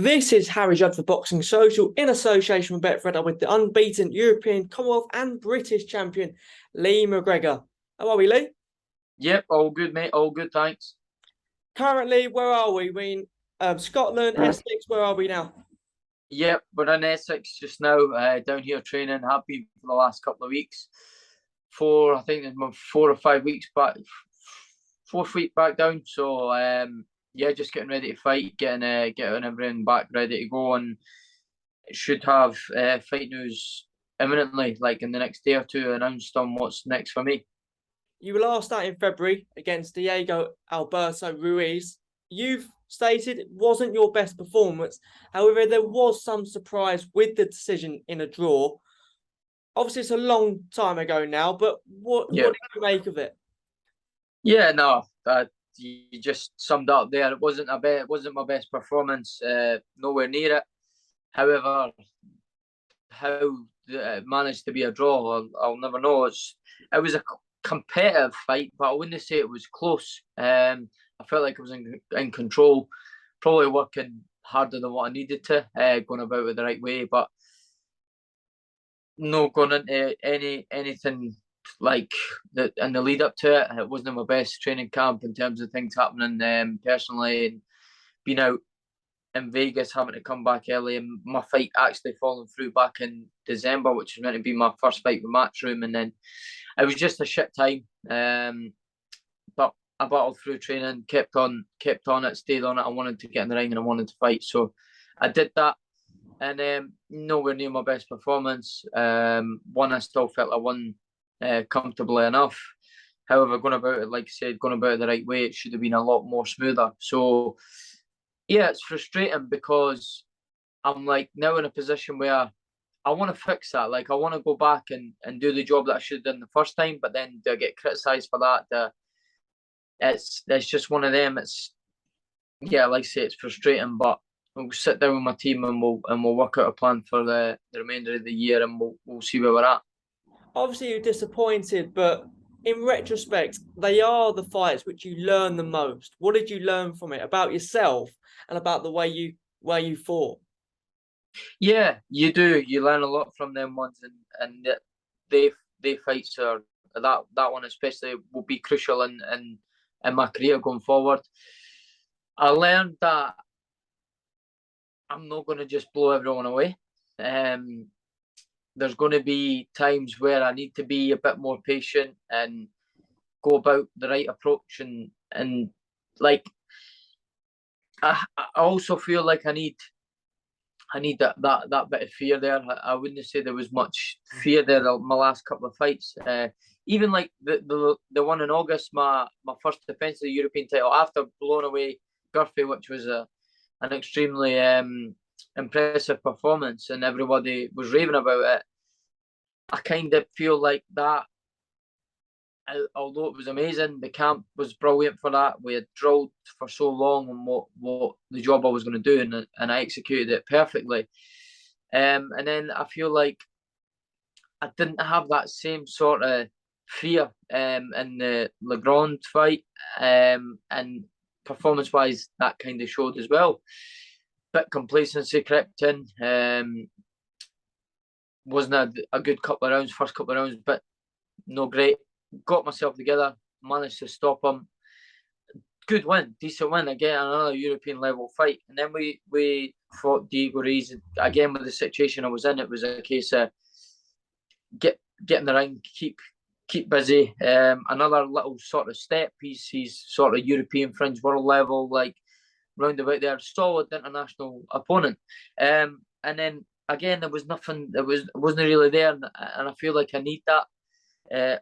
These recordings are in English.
This is Harry Judd for Boxing Social in association with Betfred with the unbeaten European, Commonwealth and British champion, Lee McGregor. How are we, Lee? Yep, all good, mate. All good, thanks. Currently, where are we? Scotland, Essex, where are we now? Yep, we're in Essex just now, down here training. Have been for the last couple of weeks. I think it's my 4 or 5 weeks back, fourth week back down. So yeah, just getting ready to fight, getting everything back ready to go, and should have fight news imminently, like in the next day or two, announced on what's next for me. You were last out in February against Diego Alberto Ruiz. You've stated it wasn't your best performance. However, there was some surprise with the decision in a draw. Obviously, it's a long time ago now, but what Yeah, did you make of it? yeah, no, you just summed up there. It wasn't my best performance. Nowhere near it. However, how it managed to be a draw, I'll never know. It was a competitive fight, but I wouldn't say it was close. I felt like I was in control, probably working harder than what I needed to, going about it the right way, but no going into anything like that in the lead up to it. It wasn't my best training camp in terms of things happening personally, and being out in Vegas, having to come back early, and my fight actually falling through back in December, which was meant to be my first fight with Matchroom, and then it was just a shit time. But I battled through training, kept on it, stayed on it. I wanted to get in the ring and I wanted to fight, so I did that. And nowhere near my best performance. One, I still felt I won comfortably enough. However, going about it, like I said, going about it the right way, it should have been a lot more smoother. So yeah, it's frustrating because I'm like now in a position where I want to fix that. Like I want to go back and do the job that I should have done the first time, but then do I get criticised for that? It's just one of them. It's yeah, like I say, it's frustrating, but we'll sit down with my team and we'll work out a plan for the remainder of the year, and we'll see where we're at. Obviously, you're disappointed, but in retrospect, they are the fights which you learn the most. What did you learn from it about yourself and about the way you fought? Yeah, you do. You learn a lot from them ones, and they fights are that one especially will be crucial in my career going forward. I learned that I'm not going to just blow everyone away. Um, there's going to be times where I need to be a bit more patient and go about the right approach, and like I also feel like I need that bit of fear there. I wouldn't say there was much fear there my last couple of fights. Even like the one in August, my first defence of the European title after blowing away Gurphy, which was an extremely impressive performance, and everybody was raving about it. I kind of feel like that. Although it was amazing, the camp was brilliant for that. We had drilled for so long on what the job I was going to do, and I executed it perfectly. And then I feel like I didn't have that same sort of fear in the Legrand fight, and performance-wise, that kind of showed as well. Bit complacency crept in. Wasn't a good couple of rounds, first couple of rounds, but no great. Got myself together, managed to stop him. Good win, decent win. Again, another European level fight. And then we fought Diego Ruiz. Again, with the situation I was in, it was a case of get in the ring, keep busy. Another little sort of step. He's sort of European fringe world level, like roundabout there. Solid international opponent. And then again, there was nothing. It wasn't really there, and I feel like I need that.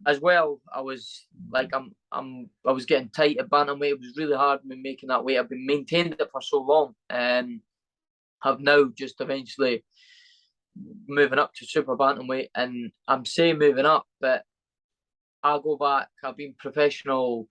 As well, I was like I was getting tight at bantamweight. It was really hard me making that weight. I've been maintained it for so long, and have now just eventually moving up to super bantamweight. And I'm saying moving up, but I'll go back. I've been professional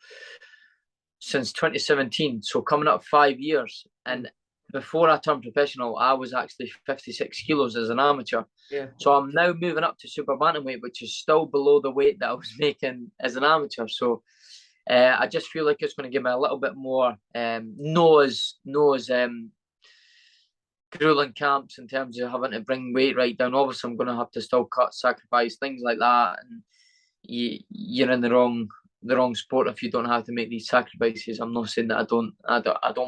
since 2017, so coming up 5 years. And before I turned professional, I was actually 56 kilos as an amateur. Yeah. So I'm now moving up to super bantamweight, which is still below the weight that I was making as an amateur. So I just feel like it's going to give me a little bit more, no as grueling camps in terms of having to bring weight right down. Obviously, I'm going to have to still cut, sacrifice, things like that. And you're in the wrong sport if you don't have to make these sacrifices. I'm not saying that I don't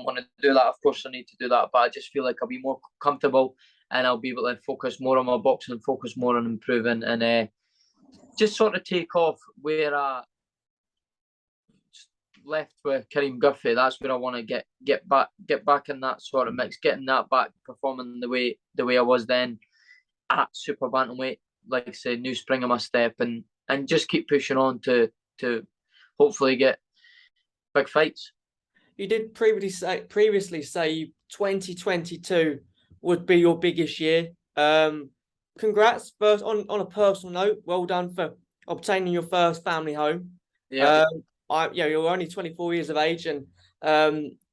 want to do that. Of course, I need to do that, but I just feel like I'll be more comfortable and I'll be able to focus more on my boxing, focus more on improving, and just sort of take off where I left with Kareem Guffey. That's where I want to get back in that sort of mix, getting that back, performing the way I was then at super bantamweight. Like I said, new spring in my step, and just keep pushing on to hopefully get big fights. You did previously say 2022 would be your biggest year. Congrats first on a personal note. Well done for obtaining your first family home. Yeah. You're only 24 years of age, and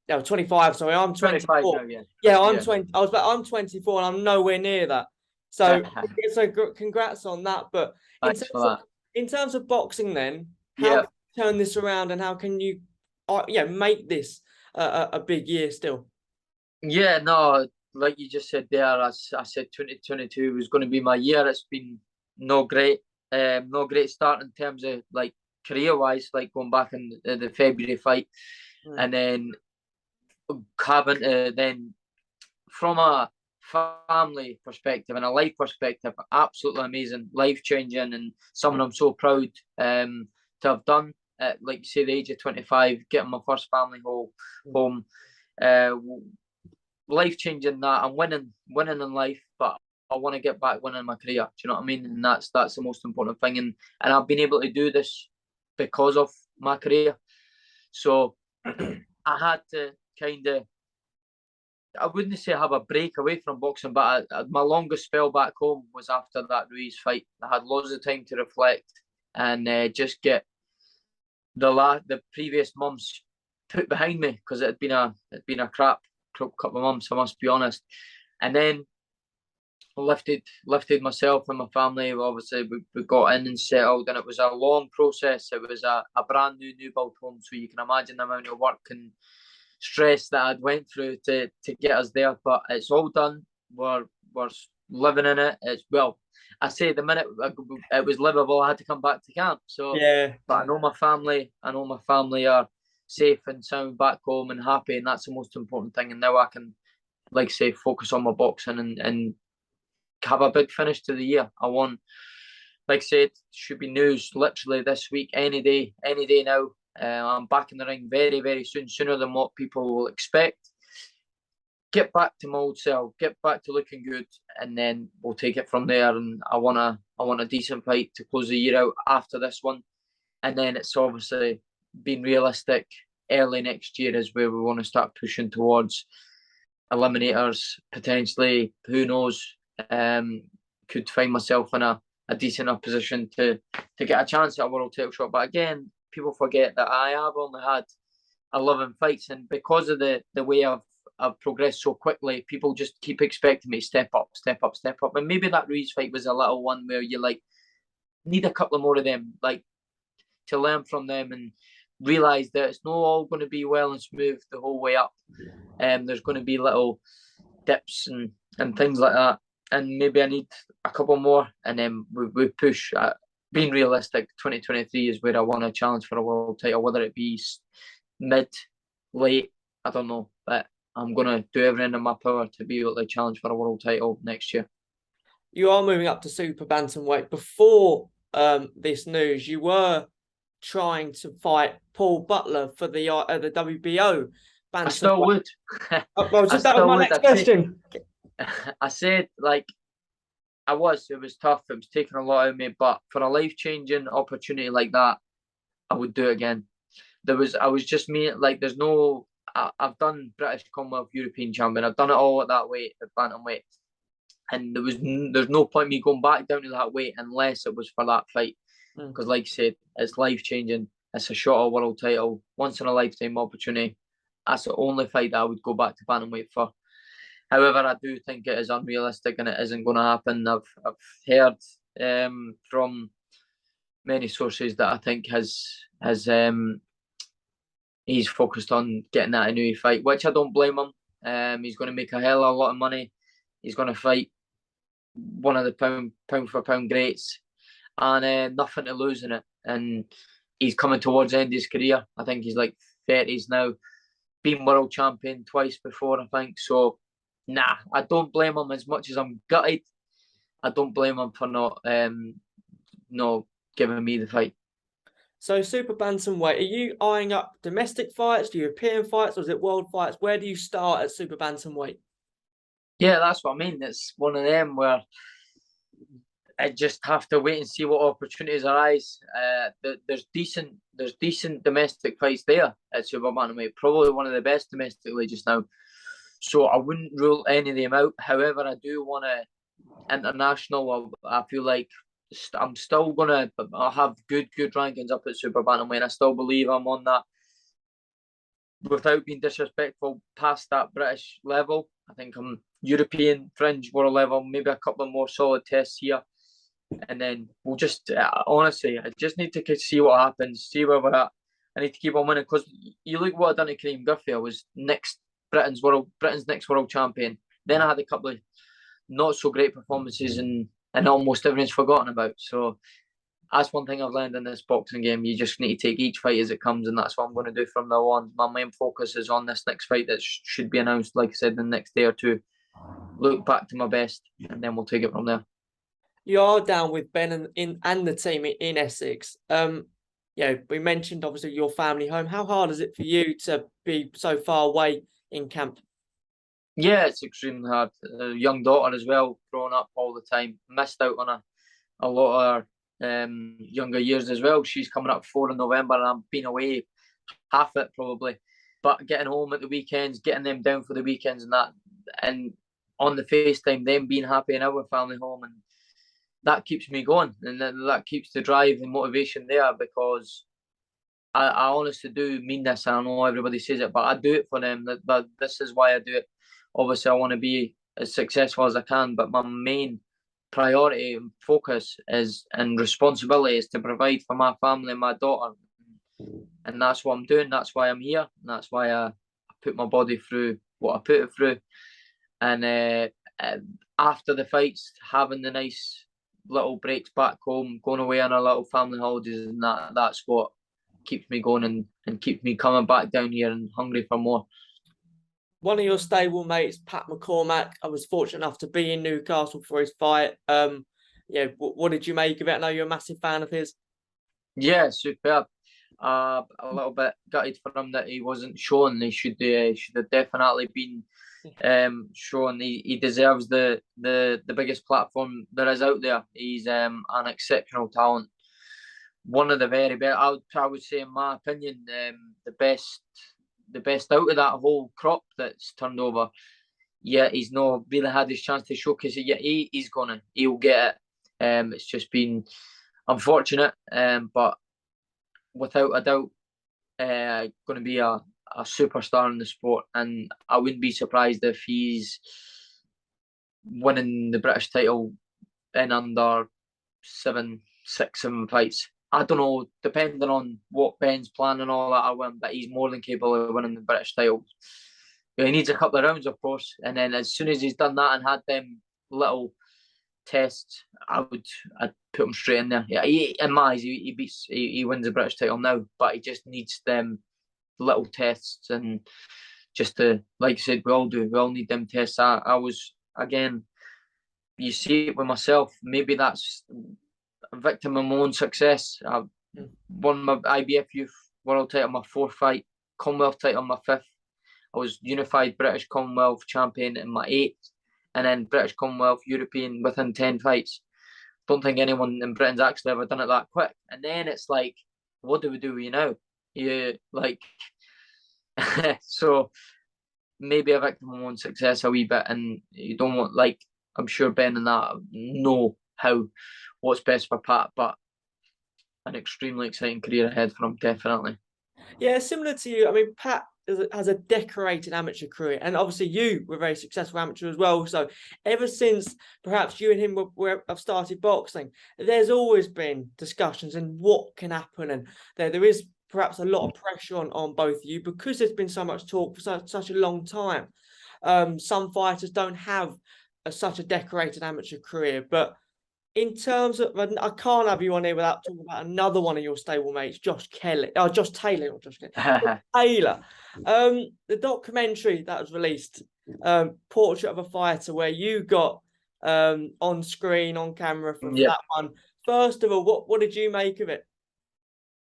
25. Sorry, I'm 24. 25 now, yeah, I'm 20. I'm 24, and I'm nowhere near that. So, congrats on that. But in terms of boxing, then, how can you turn this around, and how can you, make this a big year still? Yeah, no, like you just said there, I said 2022 was going to be my year. It's been no great start in terms of like career-wise, like going back in the February fight, and then having to then, from a family perspective and a life perspective, absolutely amazing, life-changing, and something I'm so proud to have done at, like you say, the age of 25, getting my first family home, life-changing that. I'm winning in life, but I want to get back winning my career. Do you know what I mean? And that's the most important thing. And I've been able to do this because of my career. So I had to kind of, I wouldn't say have a break away from boxing, but my longest spell back home was after that Ruiz fight. I had loads of time to reflect and just get the previous months put behind me, because it had been a crap couple of months, I must be honest. And then lifted myself and my family. Obviously, we got in and settled, and it was a long process. It was a brand new build home, so you can imagine the amount of work and stress that I'd went through to get us there. But it's all done. We're living in it. I say the minute it was livable, I had to come back to camp. So but I know my family are safe and sound back home and happy, and that's the most important thing. And now I can, like say, focus on my boxing and have a big finish to the year. I want, like I said, should be news literally this week, any day now. I'm back in the ring very, very soon, sooner than what people will expect. Get back to my old self, get back to looking good, and then we'll take it from there. And I want a decent fight to close the year out after this one. And then it's obviously being realistic. Early next year is where we want to start pushing towards eliminators, potentially. Who knows? Could find myself in a decent position to get a chance at a world title shot. But again, people forget that I have only had 11 fights, and because of the way I've progressed so quickly, people just keep expecting me to step up. And maybe that Ruiz fight was a little one where you like need a couple of more of them, like to learn from them and realise that it's not all going to be well and smooth the whole way up. There's going to be little dips and things like that. And maybe I need a couple more, and then we push. Being realistic, 2023 is where I want to challenge for a world title, whether it be mid, late, I don't know. But I'm going to do everything in my power to be able to challenge for a world title next year. You are moving up to super bantamweight. Before this news, you were trying to fight Paul Butler for the WBO bantamweight. I still would. That was my next question. I said, like, it was tough. It was taking a lot out of me, but for a life-changing opportunity like that, I would do it again. I was just me. Like, I've done British, Commonwealth, European champion. I've done it all at that weight, at bantamweight, and there's no point me going back down to that weight unless it was for that fight. Because, like I said, it's life-changing. It's a shot at world title, once in a lifetime opportunity. That's the only fight that I would go back to bantamweight for. However, I do think it is unrealistic and it isn't going to happen. I've heard from many sources that I think he's focused on getting that Inoue fight, which I don't blame him. He's going to make a hell of a lot of money. He's going to fight one of the pound for pound greats, and nothing to lose in it. And he's coming towards the end of his career. I think he's like 30s now. Been world champion twice before, I think. So, nah, I don't blame him as much as I'm gutted. I don't blame him for not giving me the fight. So super bantamweight, are you eyeing up domestic fights, European fights, or is it world fights? Where do you start at super bantamweight? Yeah, that's what I mean. It's one of them where I just have to wait and see what opportunities arise. There's decent domestic fights there at super bantamweight. Probably one of the best domestically just now. So I wouldn't rule any of them out. However, I do want to international. I feel like I'm still gonna have good rankings up at super bantamweight. I still believe I'm on that. Without being disrespectful, past that British level, I think I'm European fringe world level. Maybe a couple of more solid tests here, and then we'll just honestly, I just need to see what happens, see where we're at. I need to keep on winning because you look what I done to Kareem Guffey. I was Britain's next world champion. Then I had a couple of not so great performances, and almost everyone's forgotten about. So that's one thing I've learned in this boxing game. You just need to take each fight as it comes, and that's what I'm going to do from now on. My main focus is on this next fight that should be announced, like I said, in the next day or two. Look back to my best, and then we'll take it from there. You are down with Ben and the team in Essex. We mentioned obviously your family home. How hard is it for you to be so far away in camp? Yeah, it's extremely hard. A young daughter as well, growing up all the time. Missed out on a lot of her younger years as well. She's coming up 4 in November, and I've been away half it probably. But getting home at the weekends, getting them down for the weekends and that, and on the FaceTime, them being happy in our family home, and that keeps me going, and that keeps the drive and motivation there because I honestly do mean this. I know everybody says it, but I do it for them. But this is why I do it. Obviously, I want to be as successful as I can, but my main priority and focus is and responsibility is to provide for my family and my daughter, and that's what I'm doing. That's why I'm here. And that's why I put my body through what I put it through. And after the fights, having the nice little breaks back home, going away on our little family holidays, and that's what keeps me going and keeps me coming back down here and hungry for more. One of your stable mates, Pat McCormack, I was fortunate enough to be in Newcastle for his fight. What did you make of it? I know you're a massive fan of his. Yeah, superb. A little bit gutted for him that he wasn't shown. He should have definitely been shown. He deserves the biggest platform there is out there. He's an exceptional talent. One of the very best. I would say, in my opinion, the best out of that whole crop that's turned over. Yeah, he's not really had his chance to showcase it yet. He'll get it. It's just been unfortunate, but without a doubt, going to be a superstar in the sport, and I wouldn't be surprised if he's winning the British title in under 6, 7 fights. I don't know, depending on what Ben's plan and all that, I win, but he's more than capable of winning the British title. He needs a couple of rounds, of course, and then as soon as he's done that and had them little tests, I'd put him straight in there. Yeah, in my eyes, he wins the British title now, but he just needs them little tests, and just to, like I said, we all need them tests. I was, again, you see it with myself, maybe that's a victim of my own success. I won my IBF Youth World title, my 4th fight, Commonwealth title, my 5th. I was unified British Commonwealth champion in my 8th, and then British Commonwealth European within 10 fights. Don't think anyone in Britain's actually ever done it that quick. And then it's like, what do we do with you now? So maybe a victim of my own success a wee bit, and you don't want, like, I'm sure Ben and that know what's best for Pat, but an extremely exciting career ahead for him, definitely. Yeah, similar to you. I mean, Pat has a decorated amateur career, and obviously you were a very successful amateur as well. So ever since perhaps you and him have started boxing, there's always been discussions and what can happen, and there is perhaps a lot of pressure on both of you because there's been so much talk for such a long time. Some fighters don't have such a decorated amateur career, but in terms of, I can't have you on here without talking about another one of your stablemates, Josh Taylor, not Josh Kelly, Taylor. The documentary that was released, Portrait of a Fighter, where you got on screen, on camera for Yeah. that one. First of all, what did you make of it?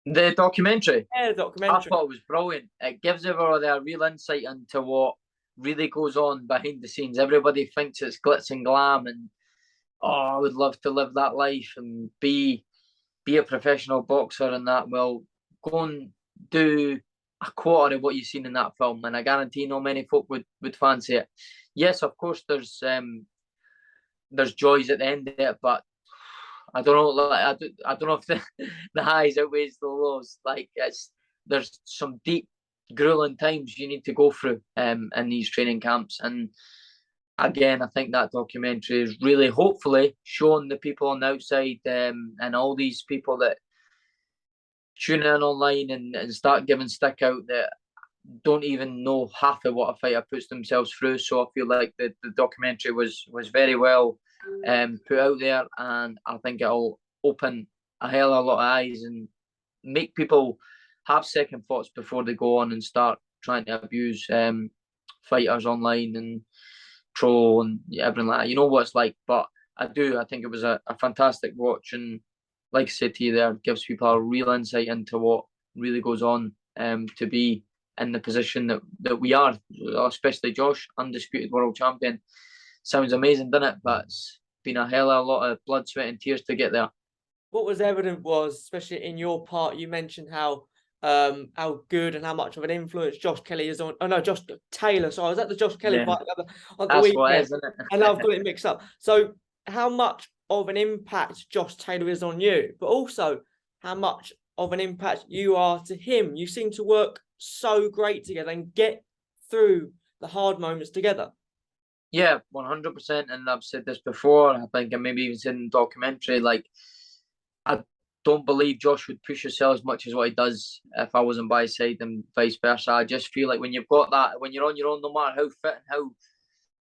The documentary. Yeah, the I documentary. thought it was brilliant. It gives everybody a real insight into what really goes on behind the scenes. Everybody thinks it's glitz and glam, and I would love to live that life and be a professional boxer and that. Well, go and do a quarter of what you've seen in that film, and I guarantee no many folk would fancy it. Yes, of course, there's joys at the end of it, but I don't know. Like, I don't know if the highs outweighs the lows. Like, there's some deep, grueling times you need to go through in these training camps. And again, I think that documentary is really, hopefully, showing the people on the outside and all these people that tune in online and start giving stick out that don't even know half of what a fighter puts themselves through. So I feel like the documentary was very well put out there, and I think it'll open a hell of a lot of eyes and make people have second thoughts before they go on and start trying to abuse fighters online and troll and everything like that. You know what it's like, but I think it was a fantastic watch, and like I said to you there, it gives people a real insight into what really goes on to be in the position that we are, especially Josh, undisputed world champion. Sounds amazing, doesn't it? But it's been a hell of a lot of blood, sweat and tears to get there. What was evident was, especially in your part, you mentioned how good and how much of an influence Josh Kelly is on. Oh no, Josh Taylor. So I was at the Josh Kelly fight on the That's weekend, what it is, isn't it? and I've got it mixed up. So how much of an impact Josh Taylor is on you, but also how much of an impact you are to him. You seem to work so great together and get through the hard moments together. Yeah, 100%. And I've said this before. I think I maybe even said in the documentary, like, I don't believe Josh would push himself as much as what he does if I wasn't by his side, and vice versa. I just feel like when you've got that, when you're on your own, no matter how fit and how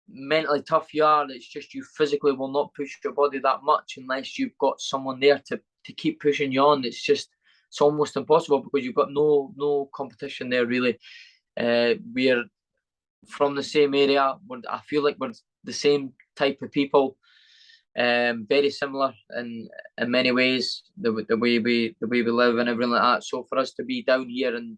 mentally tough you are, it's just you physically will not push your body that much unless you've got someone there to keep pushing you on. It's almost impossible because you've got no competition there really. We're from the same area. I feel like we're the same type of people. Very similar in many ways, the way we live and everything like that. So for us to be down here and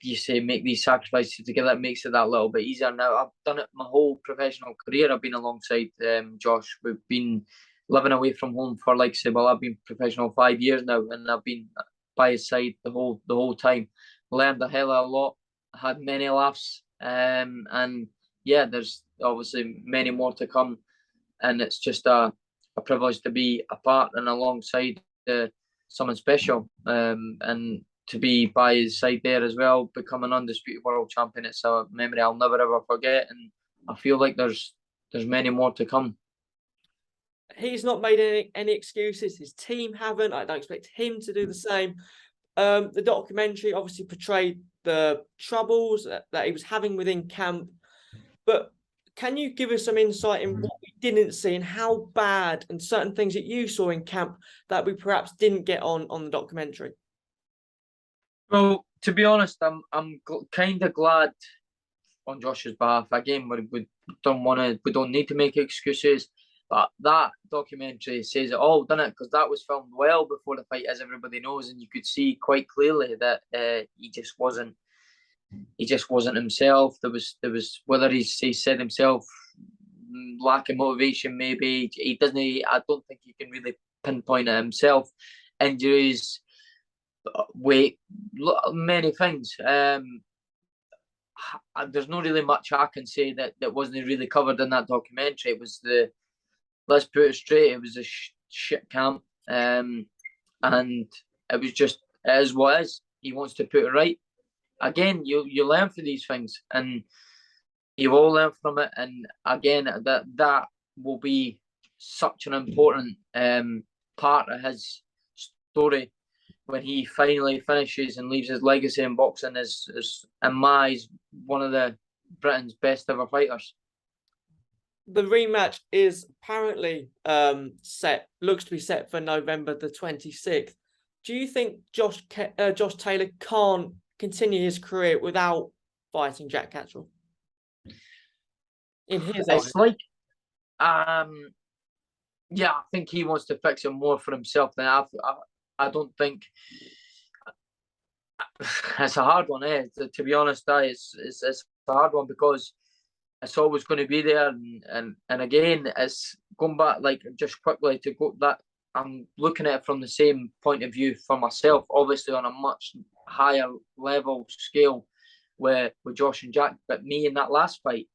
you say make these sacrifices together, it makes it that little bit easier. Now I've done it my whole professional career. I've been alongside Josh. We've been living away from home for, like I say, well, I've been professional 5 years now, and I've been by his side the whole time. Learned a hell of a lot. Had many laughs, and yeah, there's obviously many more to come. And it's just a privilege to be a part and alongside someone special, and to be by his side there as well, become an undisputed world champion. It's a memory I'll never ever forget, and I feel like there's many more to come. He's not made any excuses. His team haven't. I don't expect him to do the same. The documentary obviously portrayed the troubles that he was having within camp, but can you give us some insight in what we didn't see and how bad and certain things that you saw in camp that we perhaps didn't get on the documentary? Well, to be honest, I'm kind of glad on Josh's behalf. Again, we don't need to make excuses. But that documentary says it all, doesn't it? Because that was filmed well before the fight, as everybody knows, and you could see quite clearly that he just wasn't himself. There was whether he said himself, lack of motivation, maybe he doesn't. I don't think he can really pinpoint it himself. Injuries, weight, many things. There's not really much I can say that wasn't really covered in that documentary. It was let's put it straight, it was a shit camp, and it was just, it is what it is. He wants to put it right. Again, you learn from these things, and you all learn from it. And again, that will be such an important part of his story when he finally finishes and leaves his legacy in boxing as in my eyes, one of the Britain's best ever fighters. the rematch is apparently looks to be set for November the 26th. Do you think Josh Taylor can't continue his career without fighting Jack Catterall? In his eyes, It's like, yeah, I think he wants to fix it more for himself than I don't think. It's a hard one, eh? To be honest, it's a hard one because it's always going to be there, and again, it's going back, like, just quickly to go that I'm looking at it from the same point of view for myself, obviously on a much higher level scale with Josh and Jack, but me in that last fight,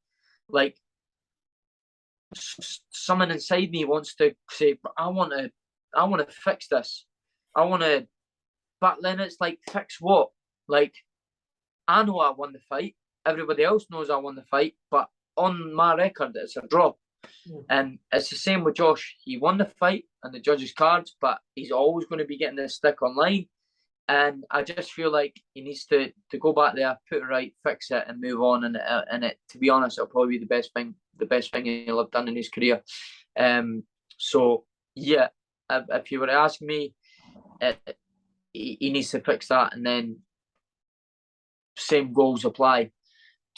like, someone inside me wants to say, I want to fix this, I want to, but then it's like, fix what? Like, I know I won the fight, everybody else knows I won the fight, but on my record it's a draw. And it's the same with Josh. He won the fight and the judges' cards, but he's always going to be getting this stick online. And I just feel like he needs to go back there, put it right, fix it, and move on. And it, to be honest, it'll probably be the best thing he'll have done in his career. So yeah, if you were to ask me, he needs to fix that, and then same goals apply.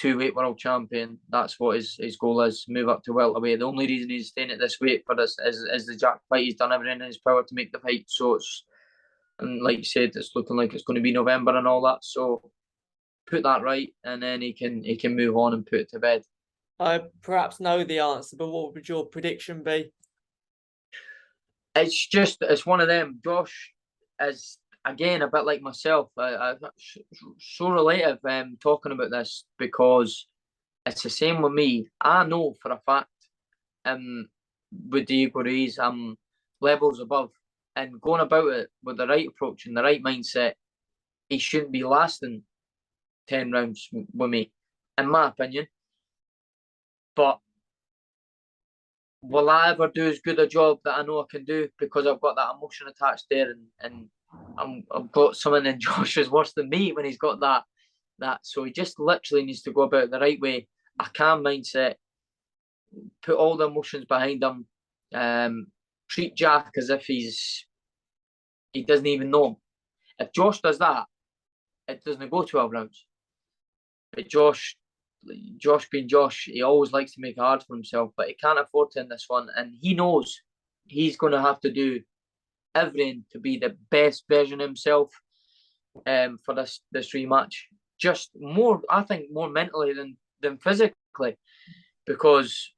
2-weight world champion. That's what his goal is. Move up to welterweight. The only reason he's staying at this weight for this is the Jack fight. He's done everything in his power to make the fight. So it's, and like you said, it's looking like it's going to be November and all that. So put that right, and then he can move on and put it to bed. I perhaps know the answer, but what would your prediction be? It's one of them. Josh is, again, a bit like myself. I so relative talking about this because it's the same with me. I know for a fact with Diego Ruiz, levels above, and going about it with the right approach and the right mindset, he shouldn't be lasting 10 rounds with me, in my opinion. But will I ever do as good a job that I know I can do because I've got that emotion attached there, and I've got someone in Josh is worse than me when he's got that. So he just literally needs to go about it the right way, a calm mindset, put all the emotions behind him, treat Jack as if he doesn't even know him. If Josh does that, it doesn't go 12 rounds. But Josh being Josh, he always likes to make it hard for himself, but he can't afford to in this one, and he knows he's going to have to do everything to be the best version of himself for this rematch. Just more, I think, more mentally than physically, because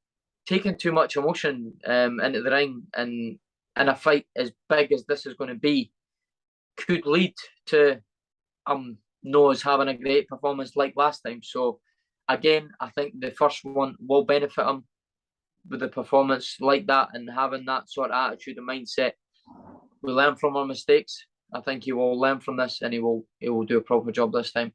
taking too much emotion into the ring and in a fight as big as this is going to be could lead to Noah's having a great performance like last time. So again, I think the first one will benefit him with a performance like that and having that sort of attitude and mindset. We learn from our mistakes. I think he will learn from this, and he will do a proper job this time.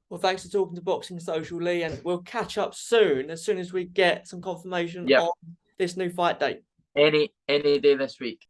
Well, thanks for talking to Boxing Social, Lee, and we'll catch up soon as soon as we get some confirmation on this new fight date. Any day this week.